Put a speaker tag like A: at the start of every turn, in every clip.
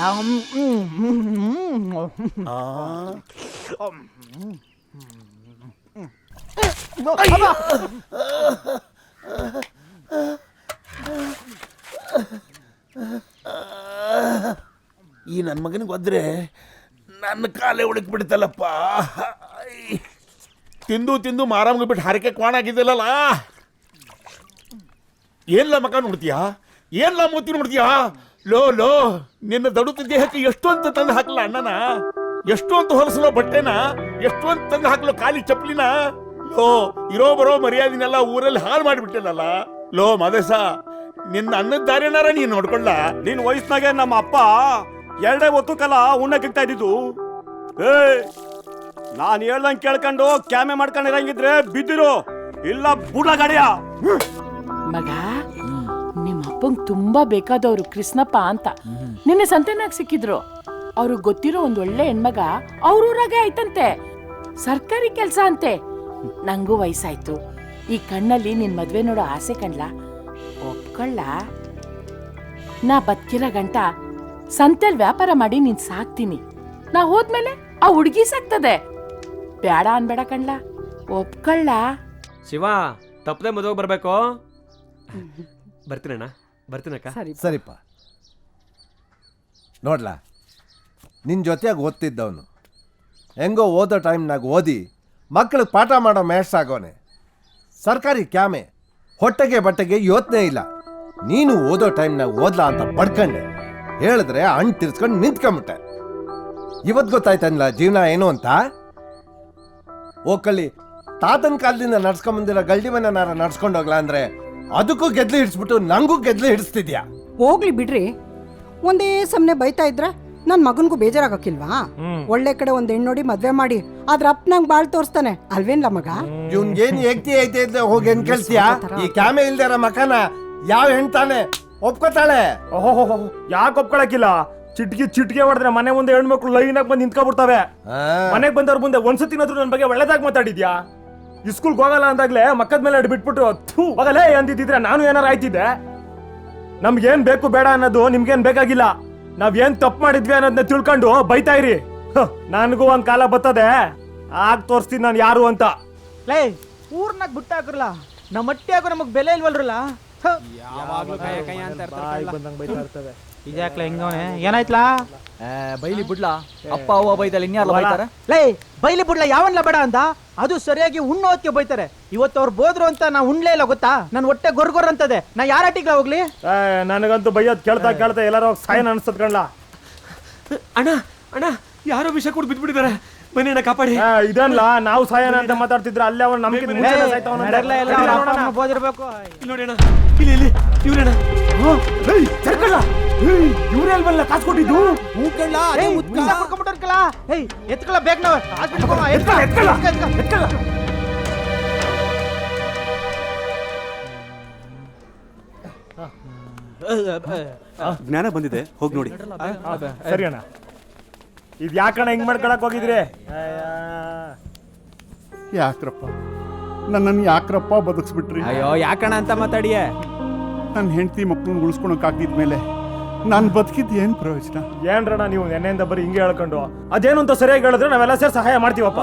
A: ಈ ನನ್ನ ಮಗನಿಗೆ ಒದ್ರೆ ನನ್ನ ಕಾಲೇ ಉಳಿಕ್ ಬಿಡ್ತಲ್ಲಪ್ಪ. ತಿಂದು ತಿಂದು ಮಾರಾಮ್ಗೆ ಬಿಟ್ಟು ಹರಕೆ ಕ್ವಾಣ ಆಗಿದ್ದಿಲ್ಲಲ್ಲ. ಏನ್ಲ ಮಗ ನೋಡ್ತೀಯಾ, ಏನ್ಲ ಮೂತಿ ನೋಡ್ತೀಯಾ? ಲೋ ಲೋ ನಿನ್ನ ದಡುತ್ತ ದೇಹಕ್ಕೆ ಎಷ್ಟು ಅಂತ ತಂದು ಹಾಕಲ್ಲ ಅಣ್ಣನ, ಎಷ್ಟು ಅಂತ ಹೊಲಸಲೋ ಬಟ್ಟೆನ, ಎಷ್ಟು ಅಂತ ತಂದು ಹಾಕಲೋ ಖಾಲಿ ಚಪ್ಪಲಿನ. ಲೋ ಇರೋ ಬರೋ ಮರ್ಯಾದಿನೆಲ್ಲ ಊರಲ್ಲಿ ಹಾಳು ಮಾಡಿಬಿಟ್ಟಿಲ್ಲಲ್ಲ. ಲೋ ಮದೇಶ, ನಿನ್ನ ಅನ್ನದ ದಾರಿನಾರ ನೀನ್ ನೋಡ್ಕೊಳ್ಳ.
B: ನಿನ್ ವಯಸ್ಸಿನಾಗೆ ನಮ್ಮ ಅಪ್ಪ 2 ಹೊತ್ತು ಕಾಲ ಉಣ್ಣಕ್ಕಿಗ್ತಾ ಇದ್ದಿದ್ದು. ನಾನು ಹೇಳ್ದಂಗೆ ಕೇಳ್ಕೊಂಡು ಕ್ಯಾಮೆ ಮಾಡ್ಕೊಂಡಿರಂಗಿದ್ರೆ ಬಿದ್ದಿರು, ಇಲ್ಲ ಬುಡ್ಲ ಗಾಡಿಯ.
C: ಮಗ, ನಿಮ್ಮ ಅಪ್ಪಂಗ್ ತುಂಬಾ ಬೇಕಾದವ್ರು ಕೃಷ್ಣಪ್ಪ ಅಂತ ನಿನ್ನೆ ಸಂತೆನಾಗ ಸಿಕ್ಕಿದ್ರು. ಅವ್ರಿಗೆ ಗೊತ್ತಿರೋ ಒಂದ್ ಒಳ್ಳೆ ಹೆಣ್ಮಗ ಅವ್ರೂರಾಗೆ ಆಯ್ತಂತೆ, ಸರ್ಕಾರಿ ಕೆಲ್ಸ ಅಂತೆ. ನಂಗೂ ವಯಸ್ಸಾಯ್ತು, ಈ ಕಣ್ಣಲ್ಲಿ ನಿನ್ ಮದ್ವೆ ನೋಡೋ ಆಸೆ ಕಣ್ಲ, ಒಪ್ಕೊಳ್ಳ. ನಾ ಬದುಕಿರೋ ಗಂಟ ಸಂತೆಲ್ ವ್ಯಾಪಾರ ಮಾಡಿ ನೀನ್ ಸಾಕ್ತೀನಿ. ನಾ ಹೋದ್ಮೇಲೆ ಆ ಹುಡ್ಗಿ ಸಾಕ್ತದೆ. ಬೇಡ ಅನ್ಬೇಡ ಕಣ್ಲ, ಒಪ್ಕೊಳ್ಳ.
D: ಶಿವ, ತಪ್ಪದೆ ಮದುವೆ ಬರ್ಬೇಕು. ಬರ್ತೀನಣ್ಣ, ಬರ್ತೀನಕ್ಕ.
E: ಸರಿಪ್ಪ. ನೋಡ್ಲಾ, ನಿನ್ನ ಜೊತೆಯಾಗಿ ಓದ್ತಿದ್ದವನು ಹೆಂಗೋ ಓದೋ ಟೈಮ್ನಾಗ ಓದಿ ಮಕ್ಕಳಿಗೆ ಪಾಠ ಮಾಡೋ ಮೇಷ್ಟ್ರ ಆಗೋನೆ. ಸರ್ಕಾರಿ ಕ್ಯಾಮೆ, ಹೊಟ್ಟೆಗೆ ಬಟ್ಟೆಗೆ ಯೋಚನೆ ಇಲ್ಲ. ನೀನು ಓದೋ ಟೈಮ್ನಾಗ ಓದ್ಲಾ ಅಂತ ಪಡ್ಕೊಂಡೆ, ಹೇಳಿದ್ರೆ ಹಣ್ಣು ತಿರ್ಸ್ಕೊಂಡು ನಿಂತ್ಕೊಂಬಿಟ್ಟೆ. ಇವತ್ತು ಗೊತ್ತಾಯ್ತಲ್ಲ ಜೀವನ ಏನು ಅಂತ. ಓಕಳಿ ತಾತನ ಕಾಲದಿಂದ ನಡ್ಸ್ಕೊಂಬಂದಿರೋ ಗಲ್ಡಿ ಮನೆನಾರ ನಡ್ಸ್ಕೊಂಡು ಹೋಗ್ಲಾ ಅಂದ್ರೆ ಅದಕ್ಕೂ ಗೆದ್ಲು ಹಿಡಿಸ್ಬಿಟ್ಟು ನಂಗೂ ಗೆದ್ಲು ಹಿಡಿಸ್ತಿದ್ಯಾ.
F: ಹೋಗ್ಲಿ ಬಿಡ್ರಿ, ಒಂದೇ ಸಮನೆ ಬೈತಾ ಇದ್ರೆ ನನ್ ಮಗನ್ಗೂ ಬೇಜಾರಾಗಕ್ಕಿಲ್ವಾ? ಒಳ್ಳೆ ಕಡೆ ಒಂದ್ ಹೆಣ್ಣು ನೋಡಿ ಮದ್ವೆ ಮಾಡಿ ಅದ್ರ ಅಪ್ಪನಂಗ್ ಬಾಳ್ ತೋರಿಸ್ತಾನೆ ಅಲ್ವೇನ್ಲ ಮಗ?
E: ಇವ್ನ್ಗೇನ್ ಏಕ್ತಿ ಐತೆ ಇದ್ರೆ ಹೋಗಿ ಹೆಣ್ ಕಳ್ಸ್ತೀಯಾ? ಈ ಕ್ಯಾಮೆ ಇಲ್ದಾರ ಮಕನ ಯಾವ ಹೆಣ್ತಾನೆ ಒಪ್ಕೋತಾಳೆ?
B: ಓಹೋ, ಯಾಕೆ ಒಪ್ಕೊಳಕಿಲ್ಲ? ಚಿಟ್ಗೆ ಹೊಡೆದ್ರೆ ಮನೆ ಮುಂದೆ ಹೆಣ್ಮಕ್ಳು ಲೈನ್ ಆಗಿ ಬಂದು ನಿಂತ್ಕೊಬಿಡ್ತಾವೆ. ಮನೆಗ್ ಬಂದವ್ರ ಮುಂದೆ ಒಂದ್ಸತಿನಾದ್ರೂ ನನ್ನ ಬಗ್ಗೆ ಒಳ್ಳೇದಾಗಿ ಮಾತಾಡಿದ್ಯಾ? ಸ್ಕೂಲ್ಗೆ ಹೋಗಲ್ಲ ಅಂದಾಗ್ಲೇ ಮಕ್ಕದ ಮೇಲೆ ಬಿಟ್ಬಿಟ್ಟು ಹೋಗಲೇ ಅಂದಿದ್ರೆ ನಾನು ಏನಾರ ಆಯ್ತಿದ್ದೆ. ನಮ್ಗೇನ್ ಬೇಕು ಬೇಡ ಅನ್ನೋದು ನಿಮ್ಗೇನ್ ಬೇಕಾಗಿಲ್ಲ. ನಾವೇನ್ ತಪ್ಪು ಮಾಡಿದ್ವಿ ಅನ್ನೋದನ್ನ ತಿಳ್ಕೊಂಡು ಬೈತಾ ಇರಿ. ನನಗೂ ಒಂದ್ ಕಾಲ ಬರ್ತದೆ, ಆಗ ತೋರಿಸ್ತೀನಿ ನಾನು ಯಾರು ಅಂತ.
G: ಲೇ, ಊರ್ನಾಗ ಬಿಟ್ಟಾಕ್ರಲ್ಲ, ನಮ್ಮ ಮಟ್ಟಿಯಾಗೂ ನಮಗ್ ಬೆಲೆ ಇಲ್ವಲ್ರಲ್ಲ. ಇದ್ಯಾಕ್ಲ ಹೆಂಗವನೆ, ಏನಾಯ್ತಲಾ?
H: ಬೈಲಿ ಬಿಡ್ಲಾ, ಅಪ್ಪ ಅವ್ವ ಬೈದಲ್ಲಿ ಇನ್ಯಾರಲ್ಲ ಬೈತಾರ?
G: ಲೇ, ಬೈಲಿ ಬಿಡ್ಲಾ, ಯಾವನ್ಲ ಬೇಡ ಅಂತ? ಅದು ಸರಿಯಾಗಿ ಉಣ್ಣೋದಕ್ಕೆ ಬೈತಾರೆ. ಇವತ್ತು ಅವ್ರು ಬೋದ್ರು ಅಂತ ನಾ ಉಣ್ಲೇ ಇಲ್ಲ ಗೊತ್ತಾ? ನನ್ ಹೊಟ್ಟೆ ಗೊರ್ಗೊರ್ ಅಂತದೆ. ನಾ ಯಾರಾಟಿಗ್ಲ ಹೋಗ್ಲಿ?
B: ನನಗಂತೂ ಬೈಯೋದ್ ಕೇಳ್ತಾ ಎಲ್ಲಾರು ಸಾಯನ ಅನ್ಸತ್ ಕಣ್ಲಾ.
D: ಅಣ್ಣ ಅಣ್ಣ, ಯಾರೋ ವಿಷ ಕೂಡ ಬಿದ್ಬಿಟ್ಟಿದ್ದಾರೆ, ಬನ್ನಿ ಅಣ್ಣ ಕಾಪಾಡಿ.
B: ಇದನ್ಲ ನಾವು ಸಾಯನ ಅಂತ ಮಾತಾಡ್ತಿದ್ರೆ ಅಲ್ಲೇ ಅವ್ರು ನಮ್ಗೆ
G: ಬೋದಿರ್ಬೇಕು.
D: ನೋಡಿ ಅಣ್ಣ, ಇಲ್ಲಿ ಇಲ್ಲಿ ಇವ್ರಣ್ಣ.
B: ಇವ್ರೆ ಅಲ್ವಲ್ಲ ಕಾಸು ಕೊಟ್ಟಿದ್ದು?
G: ಎತ್ಕಳ ಬೇಗ ನಾವ್
B: ಜ್ಞಾನ ಬಂದಿದೆ, ಹೋಗಿ ನೋಡಿ. ಸರಿ ಅಣ್ಣ. ಇದು ಯಾಕಣ್ಣ ಹಿಂಗ್ ಮಾಡ್ಕೊಳಕ್ ಹೋಗಿದ್ರಿ?
I: ಯಾಕ್ರಪ್ಪ ನನ್ನನ್ನು ಯಾಕ್ರಪ್ಪ ಬದುಕಿಸ್ಬಿಟ್ರಿ?
H: ಅಯ್ಯೋ ಯಾಕಣ ಅಂತ ಮಾತಾಡಿಯೇ?
I: ನನ್ನ ಹೆಂಡತಿ ಮಕ್ಕಳನ್ನ ಉಳಿಸ್ಕೊಳಕ್ಕಾಗಿದ್ಮೇಲೆ ನಾನು ಬದುಕಿದ್ದು ಏನು ಪ್ರಯೋಜನ?
B: ಏನ್ರಣ್ಣ ನೀವು ನೆನ್ನೆಯಿಂದ ಬರೀ ಹಿಂಗೆ ಹೇಳ್ಕೊಂಡು, ಅದೇನು ಅಂತ ಸರಿಯಾಗಿ ಹೇಳಿದ್ರೆ ನಾವೆಲ್ಲ ಸೇರಿ ಸಹಾಯ ಮಾಡ್ತೀವಪ್ಪ.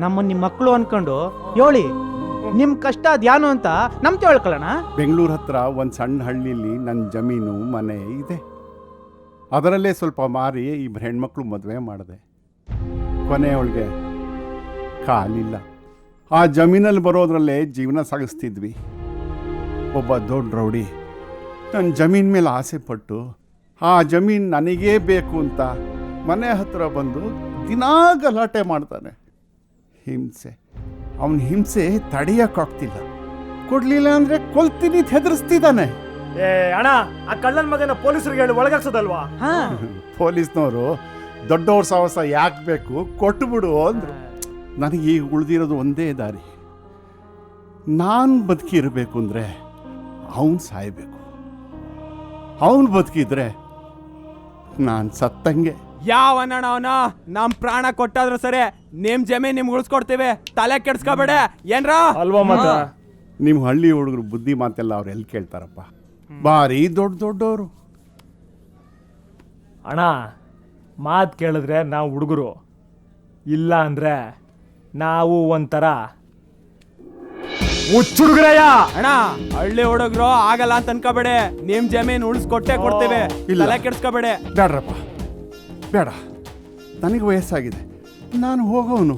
G: ನಮ್ಮ ನಿಮ್ ಮಕ್ಕಳು ಅನ್ಕೊಂಡು ಹೇಳಿ, ನಿಮ್ ಕಷ್ಟ ಅದ್ಯಾನು ಅಂತ ನಮ್ ತಿಳ್ಕೊಳ್ಳೋಣ.
I: ಬೆಂಗಳೂರು ಹತ್ರ ಒಂದು ಸಣ್ಣ ಹಳ್ಳಿಲಿ ನನ್ನ ಜಮೀನು ಮನೆ ಇದೆ. ಅದರಲ್ಲೇ ಸ್ವಲ್ಪ ಮಾರಿ ಇಬ್ಬರು ಹೆಣ್ಮಕ್ಳು ಮದುವೆ ಮಾಡಿದೆ. ಕೊನೆಯವಳಿಗೆ ಕಾಲಿಲ್ಲ. ಆ ಜಮೀನಲ್ಲಿ ಬರೋದ್ರಲ್ಲೇ ಜೀವನ ಸಾಗಿಸ್ತಿದ್ವಿ. ಒಬ್ಬ ದೊಡ್ಡ ರೌಡಿ ನನ್ನ ಜಮೀನ್ ಮೇಲೆ ಆಸೆ ಪಟ್ಟು ಆ ಜಮೀನು ನನಗೇ ಬೇಕು ಅಂತ ಮನೆ ಹತ್ರ ಬಂದು ದಿನಾ ಗಲಾಟೆ ಮಾಡ್ತಾನೆ. ಹಿಂಸೆ, ಅವನ ಹಿಂಸೆ ತಡೆಯೋಕ್ಕಾಗ್ತಿಲ್ಲ. ಕೊಡ್ಲಿಲ್ಲ ಅಂದರೆ ಕೊಲ್ತೀನಿ ಹೆದರಿಸ್ತಿದ್ದಾನೆ.
B: ಏ ಅಣ್ಣ, ಆ ಕಳ್ಳನ ಮಗನ ಪೊಲೀಸರಿಗೆ ಹೇಳಿ ಒಳಗಾಕ್ಸೋದಲ್ವಾ?
I: ಪೊಲೀಸ್ನವರು ದೊಡ್ಡವ್ರ ಸಾಹಸ ಯಾಕೆ ಬೇಕು, ಕೊಟ್ಟುಬಿಡು ಅಂದರು. ನನಗೆ ಈಗ ಉಳಿದಿರೋದು ಒಂದೇ ದಾರಿ. ನಾನು ಬದುಕಿರಬೇಕು ಅಂದರೆ ಅವನು ಸಾಯಬೇಕು. ಅವನು ಬದುಕಿದ್ರೆ ನಾನು ಸತ್ತಂಗೆ.
H: ಯಾವಣ್ಣ ಅವನ ನಮ್ ಪ್ರಾಣ ಕೊಟ್ಟಾದ್ರು ಸರಿ, ನಿಮ್ ಜಮೀನ್ ನಿಮ್ಗೆ ಉಳಿಸ್ಕೊಡ್ತೀವಿ, ತಲೆ ಕೆಡ್ಸ್ಕೊಬೇಡ ಏನ್ರ
B: ಅಲ್ವಾ? ಮತ್ತ
I: ನಿಮ್ಮ ಹಳ್ಳಿ ಹುಡುಗರು ಬುದ್ಧಿ ಮಾತೆಲ್ಲ ಅವ್ರು ಎಲ್ಲಿ ಕೇಳ್ತಾರಪ್ಪ? ಭಾರಿ ದೊಡ್ಡವರು.
B: ಅಣ್ಣ ಮಾತು ಕೇಳಿದ್ರೆ ನಾವು ಹುಡುಗರು, ಇಲ್ಲ ಅಂದರೆ ನಾವು ಒಂಥರ ಹುಚ್ಚುಡುಗ್ರಯ್ಯ.
H: ಅಣ್ಣ ಹಳ್ಳಿ ಹುಡುಗ್ರು ಆಗಲ್ಲ ಅಂತ ಅನ್ಕೋಬೇಡಿ, ನಿಮ್ ಜಮೀನ್ ಉಳಿಸ್ಕೊಟ್ಟೆ ಕೊಡ್ತೇವೆ,
I: ಇಲ್ಲ.
H: ತಲೆ ಕೆಡ್ಸ್ಕೋಬೇಡಿ.
I: ಬೇಡ್ರಪ್ಪ ಬೇಡ, ನನಗೆ ವಯಸ್ಸಾಗಿದೆ, ನಾನು ಹೋಗೋನು.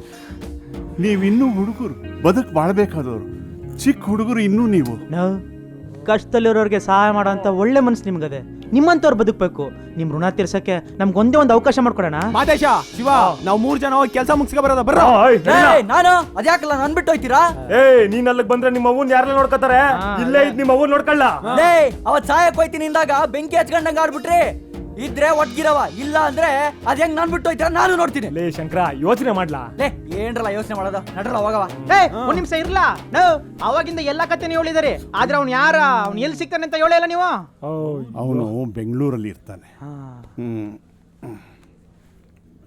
I: ನೀವಿನ್ನೂ ಹುಡುಗರು, ಬದುಕು ಬಾಳ್ಬೇಕಾದವರು, ಚಿಕ್ಕ ಹುಡುಗರು ಇನ್ನೂ ನೀವು.
G: ನಾವು ಕಷ್ಟದಲ್ಲಿರೋರಿಗೆ ಸಹಾಯ ಮಾಡೋ ಅಂತ ಒಳ್ಳೆ ಮನಸ್ಸು ನಿಮ್ಗದೆ. ನಿಮ್ಮಂತವ್ರು ಬದುಕಬೇಕು. ನಿಮ್ ಋಣ ತೀರ್ಸಕ್ಕೆ ನಮ್ಗೆ ಒಂದೇ ಒಂದು ಅವಕಾಶ ಮಾಡ್ಕೊಡೋಣ.
H: ಮಾದೇಶ, ಶಿವ, ನಾವು 3 ಜನ ಹೋಗಿ ಕೆಲಸ ಮುಗಿಸ್ಕೊ ಬರೋದ ಬರ್ರ.
J: ನಾನು ಅದ್ಯಾಕಲ್ಲ ನನ್ ಬಿಟ್ಟು ಹೋಯ್ತೀರಾ?
B: ನೀನ್ ಅಲ್ಲಿಗೆ ಬಂದ್ರೆ ನಿಮ್ಮ ಅವ್ವನ್ ಯಾರೆಲ್ಲ ನೋಡ್ಕೋತಾರೆ? ಇಲ್ಲೇ ಇದ್ ನಿಮ್ಮ ಅವ್ವನ್ ನೋಡ್ಕೊಳ್ಳ.
J: ಅವತ್ ಸಹಾಯಕ್ ಹೋಯ್ತೀನಿ ಇಂದಾಗ ಬೆಂಕಿ ಹಚ್ಕೊಂಡಂಗ ಆಡ್ಬಿಟ್ರಿ. ಇದ್ರೆ ಒಟ್ಗಿರವ, ಇಲ್ಲ ಅಂದ್ರೆ ಅದ್ ಹೆಂಗ್ ನಾನ್ ಬಿಟ್ಟು ಹೋಯ್ತೀರಾ ನಾನು ನೋಡ್ತೀನಿ.
B: ಲೇ ಶಂಕರ, ಯೋಚನೆ ಮಾಡ್ಲಾ?
J: ಏನ್ರಲ್ಲ ಯೋಚನೆ ಮಾಡೋದು, ನಡ್ರಲ್ಲ ಹೋಗವ.
G: ಒಂದ್ ನಿಮಿಷ ಇರ್ಲಾ. ಅವಾಗಿಂದ ಎಲ್ಲಾ ಕಥೆನೇ ಹೇಳಿದಾರೆ, ಆದ್ರೆ ಅವ್ನು ಅವ್ನು ಎಲ್ಲಿ ಸಿಗ್ತಾನೆ ಅಂತ ಹೇಳಿಲ್ಲ ನೀವು.
I: ಅವನು ಬೆಂಗಳೂರಲ್ಲಿ ಇರ್ತಾನೆ.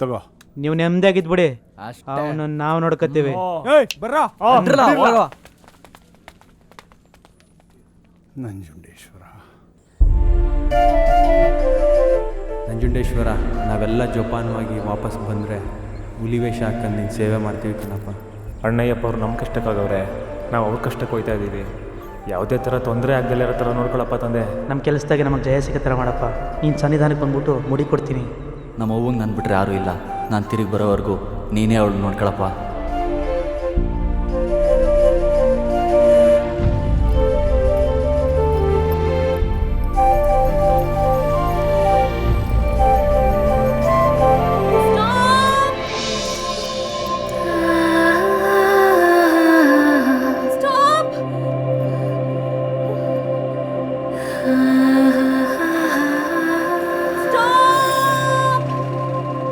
I: ತಗೋ,
G: ನೀವು ನೆಮ್ಮದಿಯಾಗಿದ್ಬಿಡಿ, ಅವನು ನಾವು ನೋಡ್ಕೊತೀವಿ.
H: ಬರ್ರ.
J: ನಡ್ರಲ್ಲ ಹೋಗವ.
D: ನಂಜುಂಡೇಶ್ವರ, ನಾವೆಲ್ಲ ಜೋಪಾನವಾಗಿ ವಾಪಸ್ ಬಂದರೆ ಹುಲಿವೇಷ ಹಾಕೊಂಡು ನೀನು ಸೇವೆ ಮಾಡ್ತೀವಿ ಕಣಪ್ಪ.
B: ಅಣ್ಣಯ್ಯಪ್ಪ ಅವ್ರು ನಮ್ಮ ಕಷ್ಟಕ್ಕಾಗವ್ರೆ, ನಾವು ಅವ್ರ ಕಷ್ಟಕ್ಕೆ ಹೋಯ್ತಾ ಇದ್ದೀವಿ. ಯಾವುದೇ ಥರ ತೊಂದರೆ ಆಗದಲ್ಲೇ ಇರೋ ಥರ ನೋಡ್ಕೊಳಪ್ಪ ತಂದೆ.
G: ನಮ್ಮ ಕೆಲಸದಾಗೆ ನಮಗೆ ಜಯ ಸಿಗೋ ಥರ ಮಾಡಪ್ಪ. ನೀನು ಸನ್ನಿಧಾನಕ್ಕೆ ಬಂದ್ಬಿಟ್ಟು ಮುಡಿ ಕೊಡ್ತೀನಿ.
J: ನಮ್ಮ ಅವ್ವಂಗೆ ನಾನು ಬಿಟ್ರೆ ಯಾರೂ ಇಲ್ಲ, ನಾನು ತಿರುಗಿ ಬರೋವರೆಗೂ ನೀನೇ ಅವಳು ನೋಡ್ಕೊಳಪ್ಪ.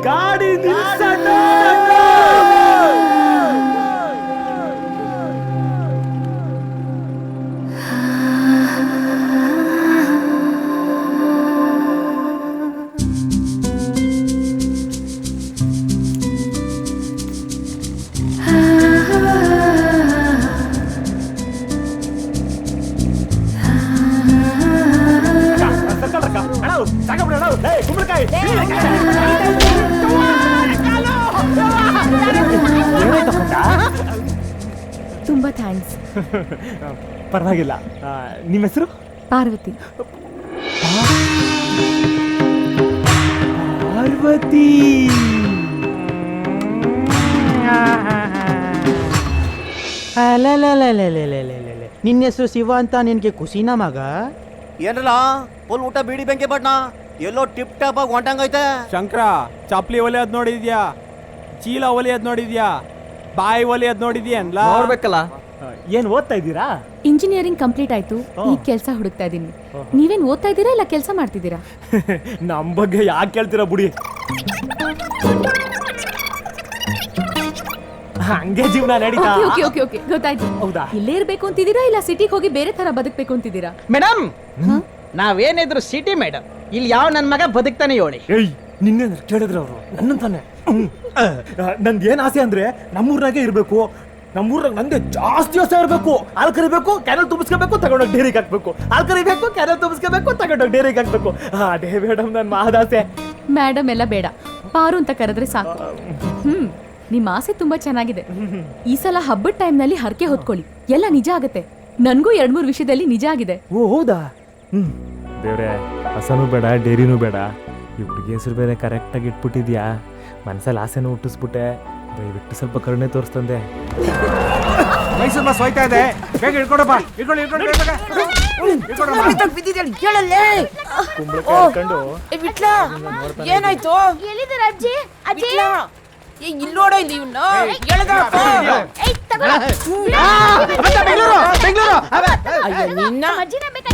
B: ಗಾಡಿ ನಿಲ್ಸಣ್ಣ.
K: ತುಂಬಾ ಥ್ಯಾಂಕ್ಸ್.
B: ಪರವಾಗಿಲ್ಲ. ನಿಮ್ಮ ಹೆಸರು?
K: ಪಾರ್ವತಿ.
B: ಪಾರ್ವತಿ.
G: ನಿನ್ನ ಹೆಸರು ಶಿವ ಅಂತ ನಿನಗೆ ಖುಷಿನಾ ಮಗ?
J: ಏನ್ರಲ್ಲ ಫುಲ್ ಊಟ ಬೀಡಿ ಬೆಂಕಿ ಬಟ್ನ ಎಲ್ಲೋ ಟಿಪ್ ಟಾಪ್ ಆಗಿ ಹೊಂಟಂಗೈತೆ.
H: ಶಂಕರ, ಚಪ್ಲಿ ಒಲೆಯದ್ ನೋಡಿದ್ಯಾ? ಚೀಲ ಒಲೆಯದ್ ನೋಡಿದ್ಯಾ? ಬಾಯಿ ಒಲೆಯದ್ ನೋಡಿದ್ಯಾ?
J: ನೋಡ್ಬೇಕಲ್ಲ.
B: ಏನ್ ಓದ್ತಾ ಇದ್ದೀರಾ?
K: ಇಂಜಿನಿಯರಿಂಗ್ ಕಂಪ್ಲೀಟ್ ಆಯ್ತು, ಈಗ ಕೆಲಸ ಹುಡುಕ್ತಾ ಇದ್ದೀನಿ. ನೀವೇನ್ ಓದ್ತಾ ಇದ್ದೀರಾ ಇಲ್ಲ ಕೆಲಸ ಮಾಡ್ತಿದ್ದೀರಾ?
B: ನಮ್ ಬಗ್ಗೆ ಯಾಕೆ ಕೇಳ್ತೀರಾ ಬುಡಿ, ಹಂಗೆ ಜೀವನ ನಡೀತಾ.
K: ಓಕೆ ಓಕೆ ಓಕೆ ಗೊತ್ತಾಯ್ತು.
B: ಹೌದಾ?
K: ಇಲ್ಲೇ ಇರ್ಬೇಕು ಅಂತಿದ್ದೀರಾ ಇಲ್ಲ ಸಿಟಿಗೆ ಹೋಗಿ ಬೇರೆ ತರ ಬದುಕ್ಬೇಕು ಅಂತಿದ್ದೀರಾ?
G: ಮೇಡಮ್, ನಾವೇನಿದ್ರು ಸಿಟಿ ಮೇಡಮ್, ಇಲ್ಲಿ ಯಾವ ನನ್ನ ಮಗ ಬದುಕ್ತಾನೆ ಹೇಳಿ.
B: ಏಯ್, ನಿನ್ನೆ ಕೇಳಿದ್ರು ಅವರು ನನ್ನಂತಾನೆ. ನಂದು ಏನ್ ಆಸೆ ಅಂದ್ರೆ ನಮ್ಮೂರ್ನಾಗೆ ಇರ್ಬೇಕು. ನಮ್ಮೂರಾಗ ನಂಗೆ ಜಾಸ್ತಿ ಆಸೆ ಇರಬೇಕು. ಹಾಲು ಕರಿಬೇಕು, ಕ್ಯಾನಲ್ ತುಂಬಿಸ್ಕೋಬೇಕು, ತಗೊಂಡೋಗಿ ಡೇರಿಗೆ ಹಾಕ್ಬೇಕು. ಹಾಲು ಕರಿಬೇಕು, ಕ್ಯಾನಲ್ ತುಂಬಿಸ್ಕೋಬೇಕು, ತಗೊಂಡೋಗಿ ಡೇರಿಗೆ ಹಾಕ್ಬೇಕು. ಅದೇ ಮೇಡಮ್ ನನ್ನ ಮಹದಾಸೆ.
K: ಮೇಡಮ್ ಎಲ್ಲ ಬೇಡ, ಪಾರು ಅಂತ ಕರೆದ್ರೆ ಸಾಕು. ನಿಮ್ಮ ಆಸೆ ತುಂಬಾ ಚೆನ್ನಾಗಿದೆ. ಈ ಸಲ ಹಬ್ಬದ ಟೈಮ್ನಲ್ಲಿ ಹರಕೆ ಹೊತ್ಕೊಳ್ಳಿ, ಎಲ್ಲ ನಿಜ ಆಗತ್ತೆ. ನನ್ಗೂ 2-3 ವಿಷಯದಲ್ಲಿ ನಿಜ ಆಗಿದೆ.
B: ಓ ಹೌದಾ? ದೇವ್ರೆ, ಹಸನೂ ಬೇಡ, ಡೇರಿನೂ ಬೇಡ. ಈ ಹುಡುಗಿ ಹೆಸರು ಬೇರೆ ಕರೆಕ್ಟಾಗಿ ಇಟ್ಬಿಟ್ಟಿದ್ಯಾ. ಮನಸ್ಸಲ್ಲಿ ಆಸೆನೂ ಹುಟ್ಟಿಸ್ಬಿಟ್ಟೆ. ದಯವಿಟ್ಟು ಸ್ವಲ್ಪ ಕರುಣೆ ತೋರಿಸ್ತಂದೆ.
D: ಮೈಸೂರು ಬಸ್ ಹೋಯ್ತಾ ಇದೆ, ಬೇಗ ಇಟ್ಕೊಡಪ್ಪ. ಇಟ್ಕೊಳ್ಳಿ
C: ಏನಾಯ್ತು?
K: ಎಲ್ಲಿದ್ದಾರೆ ಅಜ್ಜಿ? ಅಜ್ಜಿ
C: ಇಲ್ಲಿ ನೋಡೋ, ಇಲ್ಲಿ ಇವ್ನ ಅಯ್ಯೋ ನಿನ್ನ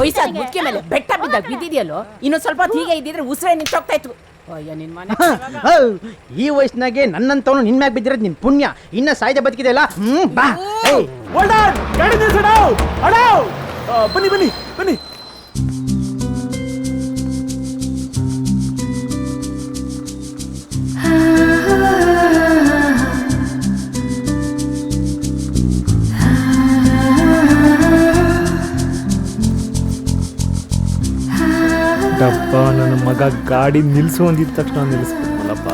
C: ವಯಸ್ಸಾದ ಮುಖ್ಯ ಮೇಲೆ ಬೆಟ್ಟ ಬಿದ್ದಾಗ ಬಿದ್ದಿದೆಯಲ್ಲೋ. ಇನ್ನೊಂದ್ ಸ್ವಲ್ಪ ಹೀಗೆ ಇದ್ದಿದ್ರೆ ಉಸಿರೇ ನಿಂತೋಗ್ತಾ ಇತ್ತು. ಅಯ್ಯ ನಿನ್ ಮನೆ
G: ಈ ವಯಸ್ಸಿನಾಗೆ ನನ್ನಂತವನು ನಿನ್ ಮ್ಯಾಗ ಬಿದ್ದಿರೋದು ನಿನ್ ಪುಣ್ಯ. ಇನ್ನ ಸಾಯ್ದೆ ಬದುಕಿದೆಯಲ್ಲ. ಬಾ.
B: ಬನ್ನಿ ಬನ್ನಿ ಬನ್ನಿ. ಡಬ್ಬ ನನ್ನ ಮಗ ಗಾಡಿ ನಿಲ್ಸು ಅಂದಿದ ತಕ್ಷಣ ನಿಲ್ಲಿಸ್ಬಿಟ್ನಲ್ಲಪ್ಪ.